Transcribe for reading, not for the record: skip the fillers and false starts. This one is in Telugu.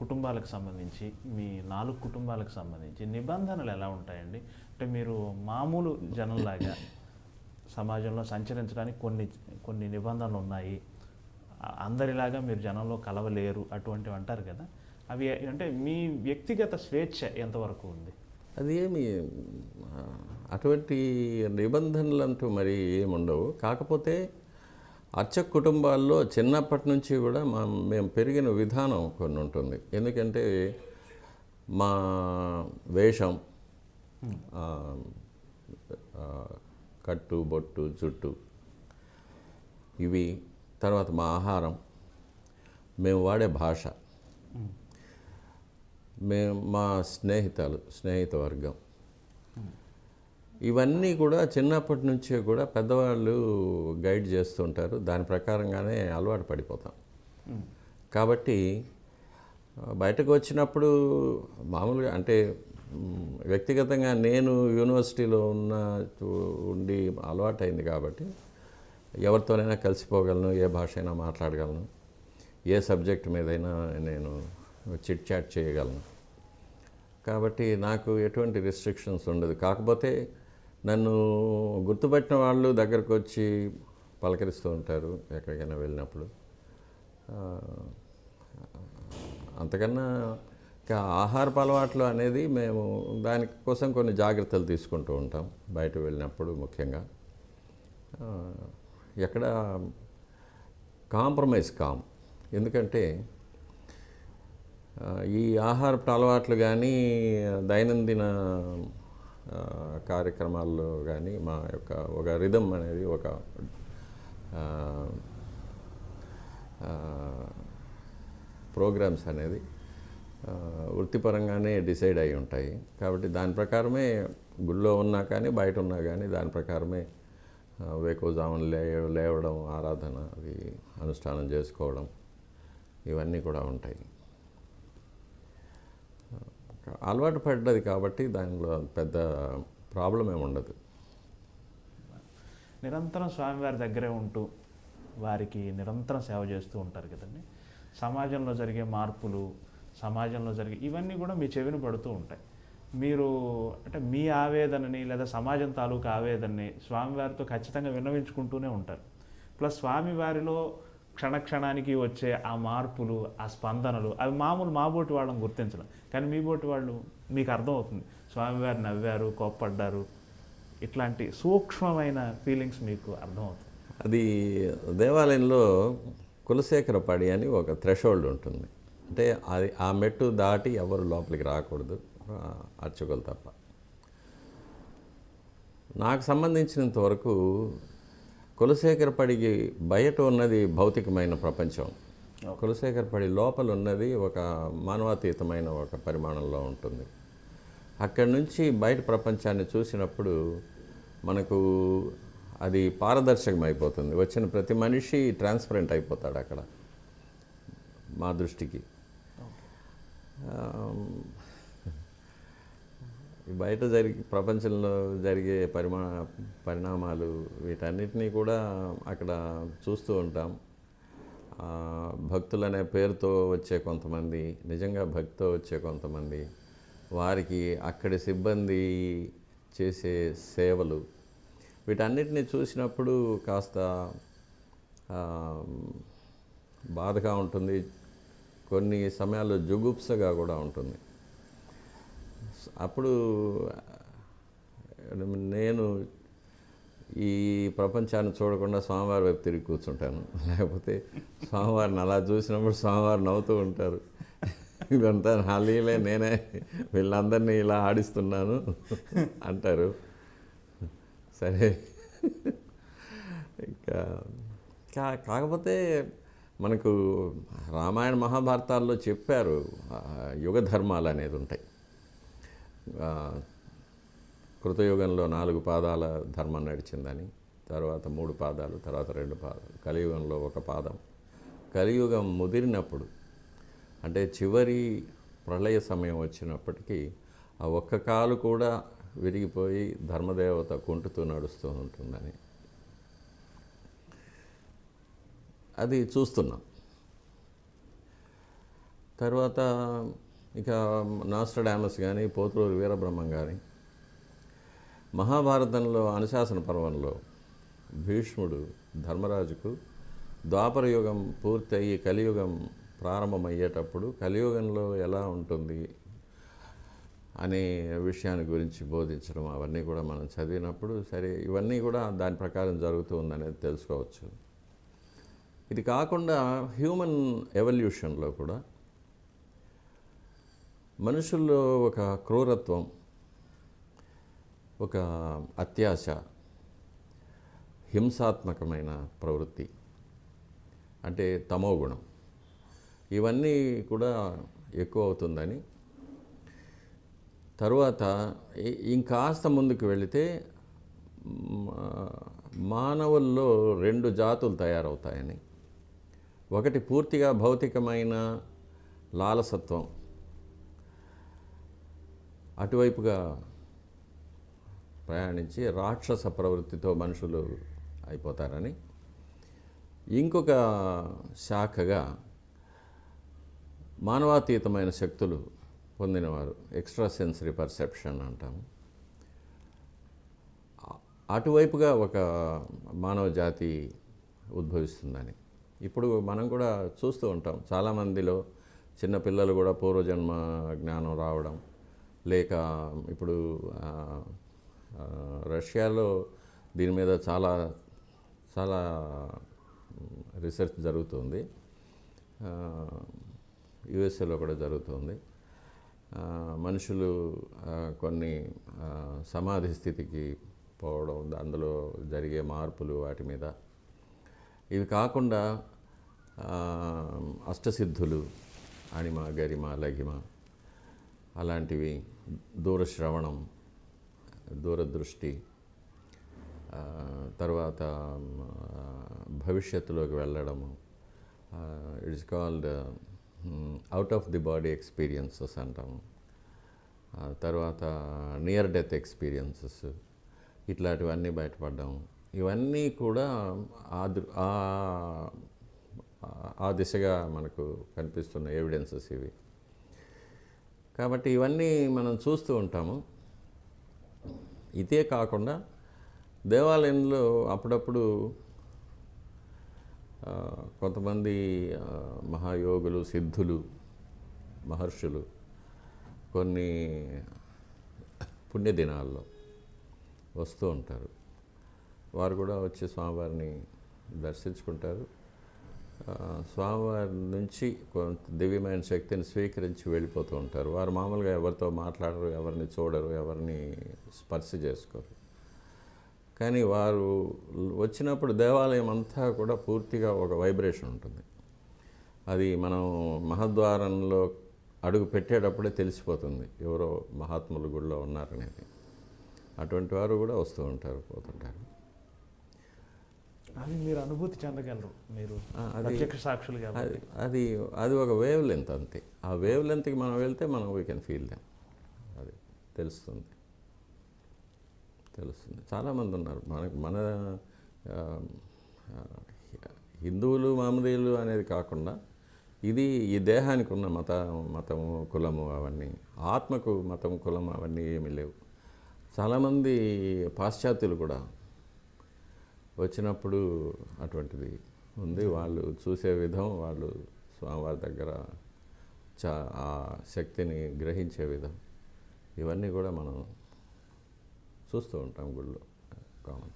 కుటుంబాలకు సంబంధించి మీ 4 కుటుంబాలకు సంబంధించి నిబంధనలు ఎలా ఉంటాయండి? అంటే మీరు మామూలు జనంలాగా సమాజంలో సంచరించడానికి కొన్ని కొన్ని నిబంధనలు ఉన్నాయి, అందరిలాగా మీరు జనంలో కలవలేరు అటువంటివి అంటారు కదా, అవి అంటే మీ వ్యక్తిగత స్వేచ్ఛ ఎంతవరకు ఉంది? అది ఏమి అటువంటి నిబంధనలు అంటూ మరి ఏముండవు. కాకపోతే అర్చక కుటుంబాల్లో చిన్నప్పటి నుంచి కూడా మేము పెరిగిన విధానం కొన్ని ఉంటుంది. ఎందుకంటే మా వేషం, కట్టు బొట్టు జుట్టు, ఇవి, తర్వాత మా ఆహారం, మేము వాడే భాష, మా స్నేహిత వర్గం, ఇవన్నీ కూడా చిన్నప్పటి నుంచే కూడా పెద్దవాళ్ళు గైడ్ చేస్తుంటారు. దాని ప్రకారంగానే అలవాటు పడిపోతాం. కాబట్టి బయటకు వచ్చినప్పుడు మామూలుగా అంటే వ్యక్తిగతంగా నేను యూనివర్సిటీలో ఉండి అలవాటైంది కాబట్టి ఎవరితోనైనా కలిసిపోగలను, ఏ భాష అయినా మాట్లాడగలను, ఏ సబ్జెక్ట్ మీదైనా నేను చిట్ చాట్ చేయగలను. కాబట్టి నాకు ఎటువంటి రిస్ట్రిక్షన్స్ ఉండదు. కాకపోతే నన్ను గుర్తుపట్టిన వాళ్ళు దగ్గరకు వచ్చి పలకరిస్తూ ఉంటారు ఎక్కడికైనా వెళ్ళినప్పుడు. అంతకన్నా ఆహారపు అలవాట్లు అనేది మేము దానికోసం కొన్ని జాగ్రత్తలు తీసుకుంటూ ఉంటాం బయట వెళ్ళినప్పుడు. ముఖ్యంగా ఎక్కడ కాంప్రమైజ్ కాం. ఎందుకంటే ఈ ఆహారపు అలవాట్లు కానీ దైనందిన కార్యక్రమాల్లో కానీ మా యొక్క ఒక రిథమ్ అనేది, ఒక ప్రోగ్రామ్స్ అనేది వృత్తిపరంగానే డిసైడ్ అయి ఉంటాయి. కాబట్టి దాని ప్రకారమే గుళ్ళో ఉన్నా కానీ బయట ఉన్నా కానీ దాని ప్రకారమే వేకువజామున లేవడం, ఆరాధన, అది అనుష్ఠానం చేసుకోవడం, ఇవన్నీ కూడా ఉంటాయి. అలవాటు పడ్డది కాబట్టి దానిలో పెద్ద ప్రాబ్లం ఏమి ఉండదు. నిరంతరం స్వామివారి దగ్గరే ఉంటూ వారికి నిరంతరం సేవ చేస్తూ ఉంటారు కదండి. సమాజంలో జరిగే మార్పులు, సమాజంలో జరిగే ఇవన్నీ కూడా మీ చెవిని పడుతూ ఉంటాయి. మీరు అంటే మీ ఆవేదనని లేదా సమాజం తాలూకు ఆవేదనని స్వామివారితో ఖచ్చితంగా విన్నవించుకుంటూనే ఉంటారు. ప్లస్ స్వామివారిలో క్షణక్షణానికి వచ్చే ఆ మార్పులు, ఆ స్పందనలు, అవి మామూలు మాబోటి వాళ్ళని గుర్తించడం. కానీ మీ బోటి వాళ్ళు మీకు అర్థమవుతుంది, స్వామివారు నవ్వారు, కోప్పడ్డారు, ఇట్లాంటి సూక్ష్మమైన ఫీలింగ్స్ మీకు అర్థమవుతుంది. అది దేవాలయంలో కులశేఖరపడి అని ఒక థ్రెషోల్డ్ ఉంటుంది. అంటే అది ఆ మెట్టు దాటి ఎవరు లోపలికి రాకూడదు, అర్చకులు తప్ప. నాకు సంబంధించినంత వరకు కులశేఖరపడికి బయట ఉన్నది భౌతికమైన ప్రపంచం, కులశేఖరపడి లోపల ఉన్నది ఒక మానవాతీతమైన ఒక పరిమాణంలో ఉంటుంది. అక్కడి నుంచి బయట ప్రపంచాన్ని చూసినప్పుడు మనకు అది పారదర్శకం అయిపోతుంది. వచ్చిన ప్రతి మనిషి ట్రాన్స్పరెంట్ అయిపోతాడు అక్కడ మా దృష్టికి. బయట ప్రపంచంలో జరిగే పరిణామాలు వీటన్నిటినీ కూడా అక్కడ చూస్తూ ఉంటాం. భక్తులనే పేరుతో వచ్చే కొంతమంది, నిజంగా భక్తితో వచ్చే కొంతమంది, వారికి అక్కడి సిబ్బంది చేసే సేవలు, వీటన్నిటిని చూసినప్పుడు కాస్త బాధగా ఉంటుంది, కొన్ని సమయాల్లో జుగుప్సగా కూడా ఉంటుంది. అప్పుడు నేను ఈ ప్రపంచాన్ని చూడకుండా స్వామివారి వైపు తిరిగి కూర్చుంటాను. లేకపోతే స్వామివారిని అలా చూసినప్పుడు స్వామివారు నవ్వుతూ ఉంటారు, ఇదంతా నా లీలే, నేనే వీళ్ళందరినీ ఇలా ఆడిస్తున్నాను అంటారు. సరే, ఇంకా కాకపోతే మనకు రామాయణ మహాభారతాల్లో చెప్పారు యుగ ధర్మాలు అనేది ఉంటాయి. కృతయుగంలో 4 పాదాల ధర్మం నడిచిందని, తర్వాత 3 పాదాలు, తర్వాత 2 పాదాలు, కలియుగంలో 1 పాదం. కలియుగం ముదిరినప్పుడు అంటే చివరి ప్రళయ సమయం వచ్చినప్పటికీ ఆ ఒక్క కాలు కూడా విరిగిపోయి ధర్మదేవత కుంటుతూ నడుస్తూ ఉంటుందని అది చూస్తున్నాం. తర్వాత ఇక నాస్ట్రడామస్ కానీ పోతులూరి వీరబ్రహ్మం కానీ, మహాభారతంలో అనుశాసన పర్వంలో భీష్ముడు ధర్మరాజుకు ద్వాపర యుగం పూర్తయి కలియుగం ప్రారంభమయ్యేటప్పుడు కలియుగంలో ఎలా ఉంటుంది అనే విషయాన్ని గురించి బోధించడం, అవన్నీ కూడా మనం చదివినప్పుడు సరే ఇవన్నీ కూడా దాని ప్రకారం జరుగుతూ ఉందనేది తెలుసుకోవచ్చు. ఇది కాకుండా హ్యూమన్ ఎవల్యూషన్లో కూడా మనుషుల్లో ఒక క్రూరత్వం, ఒక అత్యాశ, హింసాత్మకమైన ప్రవృత్తి అంటే తమోగుణం, ఇవన్నీ కూడా ఎక్కువ అవుతుందని, తరువాత ఇంకాస్త ముందుకు వెళితే మానవుల్లో 2 జాతులు తయారవుతాయని, ఒకటి పూర్తిగా భౌతికమైన లాలసత్వం అటువైపుగా ప్రయాణించి రాక్షస ప్రవృత్తితో మనుషులు అయిపోతారని, ఇంకొక శాఖగా మానవాతీతమైన శక్తులు పొందినవారు, ఎక్స్ట్రా సెన్సరీ పర్సెప్షన్ అంటాము, అటువైపుగా ఒక మానవ జాతి ఉద్భవిస్తుందని ఇప్పుడు మనం కూడా చూస్తూ ఉంటాం. చాలామందిలో చిన్నపిల్లలు కూడా పూర్వజన్మ జ్ఞానం రావడం, లేక ఇప్పుడు రష్యాలో దీని మీద చాలా చాలా రీసెర్చ్ జరుగుతుంది, యుఎస్ఏలో కూడా జరుగుతుంది. మనుషులు కొన్ని సమాధి స్థితికి పోవడం, అందులో జరిగే మార్పులు, వాటి మీద. ఇవి కాకుండా అష్టసిద్ధులు, అణిమ, గరిమ, లఘిమ అలాంటివి, దూరశ్రవణం, దూరదృష్టి, తర్వాత భవిష్యత్తులోకి వెళ్ళడము, it's called out of the body experiences అంటాము, తర్వాత నియర్ డెత్ ఎక్స్పీరియన్సెస్, ఇట్లాంటివన్నీ బయటపడ్డాము. ఇవన్నీ కూడా ఆ దిశగా మనకు కనిపిస్తున్న ఎవిడెన్సెస్ ఇవి. కాబట్టి ఇవన్నీ మనం చూస్తూ ఉంటాము. ఇదే కాకుండా దేవాలయంలో అప్పుడప్పుడు కొంతమంది మహాయోగులు, సిద్ధులు, మహర్షులు కొన్ని పుణ్యదినాల్లో వస్తూ ఉంటారు. వారు కూడా వచ్చి స్వామివారిని దర్శించుకుంటారు. స్వామివారి నుంచి కొంత దివ్యమైన శక్తిని స్వీకరించి వెళ్ళిపోతూ ఉంటారు. వారు మామూలుగా ఎవరితో మాట్లాడరు, ఎవరిని చూడరు, ఎవరిని స్పర్శ చేసుకోరు. కానీ వారు వచ్చినప్పుడు దేవాలయం అంతా కూడా పూర్తిగా ఒక వైబ్రేషన్ ఉంటుంది. అది మనం మహద్వారంలో అడుగు పెట్టేటప్పుడే తెలిసిపోతుంది ఎవరో మహాత్ములు గుడిలో ఉన్నారనేది. అటువంటి వారు కూడా వస్తూ ఉంటారు, పోతుంటారు. అది మీరు అనుభూతి చెందగలరు, మీరు ప్రత్యక్ష సాక్షులు కాబట్టి. అది ఒక వేవ్ లెంత్ అంతే. ఆ వేవ్ లెంత్కి మనం వెళ్తే మనం వీ కెన్ ఫీల్ దెమ్. అది తెలుస్తుంది. చాలామంది ఉన్నారు మన హిందువులు, మహమ్మదీయులు అనేది కాకుండా ఇది ఈ దేహానికి ఉన్న మతము, కులము అవన్నీ, ఆత్మకు మతం, కులం అవన్నీ ఏమీ లేవు. చాలామంది పాశ్చాత్యులు కూడా వచ్చినప్పుడు అటువంటిది ఉంది. వాళ్ళు చూసే విధం, వాళ్ళు స్వామివారి దగ్గర ఆ శక్తిని గ్రహించే విధం, ఇవన్నీ కూడా మనం చూస్తూ ఉంటాం గుళ్ళో కామన్.